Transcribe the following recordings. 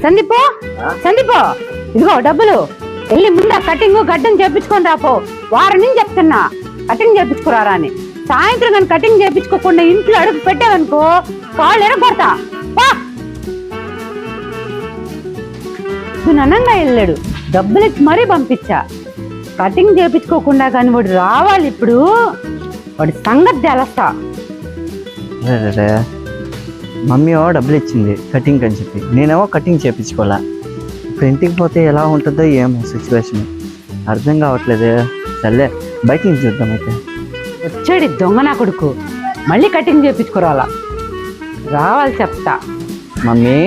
సందీపో సందీపో ఇదిగో డబ్బులు వెళ్ళి ముందా కటింగ్ గడ్డం చేపించుకొని రాపో. వారం నుంచి చెప్తున్నా కటింగ్ చేపించుకురారా అని. సాయంత్రం కానీ కటింగ్ చేపించుకోకుండా ఇంట్లో అడుగు పెట్టావనుకో కాళ్ళు ఎరగొడతా. అనంగా వెళ్ళాడు, డబ్బులు ఇచ్చి మరీ పంపించా. కటింగ్ చేపించుకోకుండా కానీ వాడు రావాలి. ఇప్పుడు వాడి సంగతి తెలుస్తా. మమ్మీ డబ్బులు ఇచ్చింది కటింగ్ అని చెప్పి, నేనేమో కటింగ్ చేయించుకోవాలా. ఇప్పుడు ఇంటికి పోతే ఎలా ఉంటుందో ఏమో సిచ్యువేషన్ అర్థం కావట్లేదు. సర్లే బయట నుంచి చూద్దాం. అయితే వచ్చాడు దొంగ నా కొడుకు, మళ్ళీ కటింగ్ చేయించుకోరాలా. రావాలి చెప్తా. మమ్మీ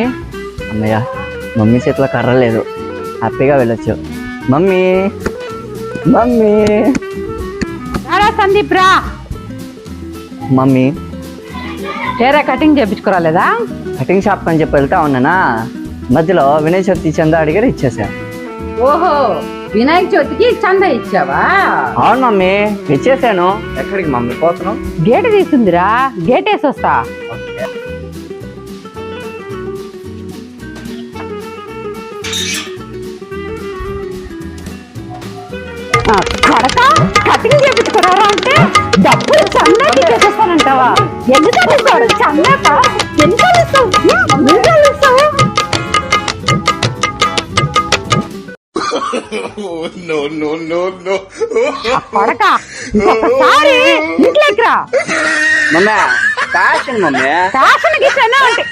అమ్మయ్య, మమ్మీ చేతిలో కర్ర లేదు, హ్యాపీగా వెళ్ళొచ్చు. మమ్మీ మమ్మీ రారా సందీప్ రా. మమ్మీ చేరా కటింగ్ చేయించుకోరాలేదా? కటింగ్ షాప్ అని చెప్పి వెళ్తా ఉన్నానా, మధ్యలో వినాయక చవితి చందా అడిగారు, ఇచ్చేసాను. ఓహో, వినాయక చవితికి చందా ఇచ్చావా? అవును మమ్మీ, ఇచ్చేసాను. ఎక్కడికి మమ్మీ పోతున్నావు? గేట్ తీస్తుందిరా, గేట్ వేసి వస్తా. కటింగ్ చేయించుకున్నారా అంటే డబ్బులు చందాకి చేసేస్తానంటావా? ఎందుకు ఇస్తాడు చందాక? ఎంత ఇస్తావు? పడక ఇంకొకసారి ఇంట్లోకి రా. మమ్మీ ఫ్యాషన్, మమ్మీ ఫ్యాషన్ గీసానా అంటే